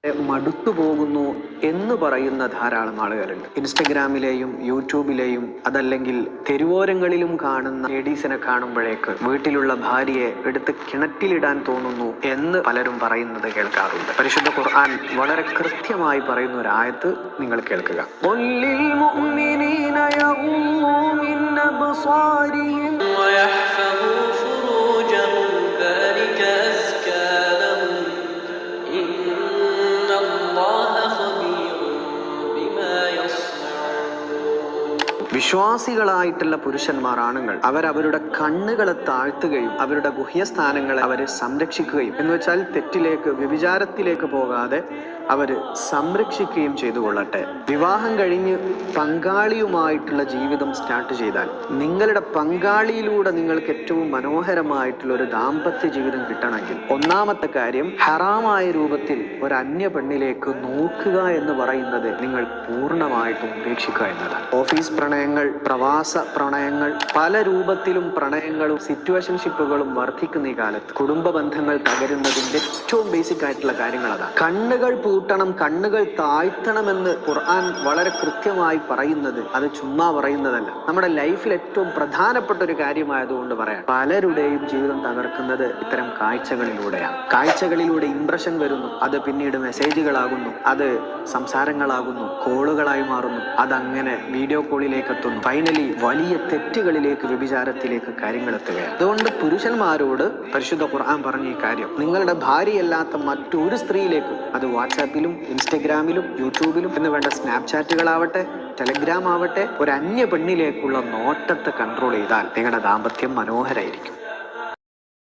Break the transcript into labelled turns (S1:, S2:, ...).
S1: മടുത്തു പോകുന്നു എന്ന് പറയുന്ന ധാരാളം ആളുകളുണ്ട്. ഇൻസ്റ്റഗ്രാമിലെയും യൂട്യൂബിലെയും അതല്ലെങ്കിൽ തെരുവോരങ്ങളിലും കാണുന്ന ലേഡീസിനെ കാണുമ്പോഴേക്ക് വീട്ടിലുള്ള ഭാര്യയെ എടുത്ത് കിണറ്റിലിടാൻ തോന്നുന്നു എന്ന് പലരും പറയുന്നത് കേൾക്കാറുണ്ട്. പരിശുദ്ധ ഖുർആൻ വളരെ കൃത്യമായി പറയുന്ന ഒരു ആയത്ത് നിങ്ങൾ കേൾക്കുക. വിശ്വാസികളായിട്ടുള്ള പുരുഷന്മാർ, ആണുങ്ങൾ, അവരവരുടെ കണ്ണുകളെ താഴ്ത്തുകയും അവരുടെ ഗുഹ്യസ്ഥാനങ്ങളെ അവരെ സംരക്ഷിക്കുകയും എന്ന് വെച്ചാൽ തെറ്റിലേക്ക്, വ്യഭിചാരത്തിലേക്ക് പോകാതെ അവര് സംരക്ഷിക്കുകയും ചെയ്തു കൊള്ളട്ടെ. വിവാഹം കഴിഞ്ഞ് പങ്കാളിയുമായിട്ടുള്ള ജീവിതം സ്റ്റാർട്ട് ചെയ്താൽ നിങ്ങളുടെ പങ്കാളിയിലൂടെ നിങ്ങൾക്ക് ഏറ്റവും മനോഹരമായിട്ടുള്ള ഒരു ദാമ്പത്യ ജീവിതം കിട്ടണമെങ്കിൽ ഒന്നാമത്തെ കാര്യം, ഹറാമായ രൂപത്തിൽ ഒരു അന്യ പെണ്ണിലേക്ക് നോക്കുക എന്ന് പറയുന്നത് നിങ്ങൾ പൂർണ്ണമായിട്ടും ഉപേക്ഷിക്കുക എന്നതാണ്. ഓഫീസ് പ്രണയങ്ങൾ, പ്രവാസ പ്രണയങ്ങൾ, പല രൂപത്തിലും പ്രണയങ്ങളും സിറ്റുവേഷൻഷിപ്പുകളും വർദ്ധിക്കുന്ന ഈ കാലത്ത് കുടുംബ ബന്ധങ്ങൾ തകരുന്നതിന്റെ ഏറ്റവും ബേസിക് ആയിട്ടുള്ള കാര്യങ്ങൾ അതാണ്. കണ്ണുകൾ പൂട്ടണം, കണ്ണുകൾ താഴ്ത്തണമെന്ന് ഖുർആൻ വളരെ കൃത്യമായി പറയുന്നത് അത് ചുമ്മാ പറയുന്നതല്ല, നമ്മുടെ ലൈഫിൽ ഏറ്റവും പ്രധാനപ്പെട്ട ഒരു കാര്യമായതുകൊണ്ട് പറയാം. പലരുടെയും ജീവിതം തകർക്കുന്നത് ഇത്തരം കാഴ്ചകളിലൂടെയാണ്. കാഴ്ചകളിലൂടെ ഇംപ്രഷൻ വരുന്നു, അത് പിന്നീട് മെസ്സേജുകളാകുന്നു, അത് സംസാരങ്ങളാകുന്നു, കോളുകളായി മാറുന്നു, അതങ്ങനെ വീഡിയോ കോളിലേക്ക് എത്തുന്നു. ഫൈനലി വലിയ തെറ്റുകളിലേക്ക്, വ്യഭിചാരത്തിലേക്ക് കാര്യങ്ങൾ എത്തുകയാണ്. അതുകൊണ്ട് പുരുഷന്മാരോട് പരിശുദ്ധ ഖുർആൻ പറഞ്ഞ ഈ കാര്യം, നിങ്ങളുടെ ഭാര്യയല്ലാത്ത മറ്റൊരു സ്ത്രീയിലേക്കും, അത് വാട്സാപ്പിലും ഇൻസ്റ്റഗ്രാമിലും യൂട്യൂബിലും എന്ന് വേണ്ട സ്നാപ്ചാറ്റുകളാവട്ടെ, ടെലഗ്രാം ആവട്ടെ, ഒരു അന്യ പെണ്ണിലേക്കുള്ള നോട്ടത്തെ കൺട്രോൾ ചെയ്താൽ നിങ്ങളുടെ ദാമ്പത്യം മനോഹരമായിരിക്കും.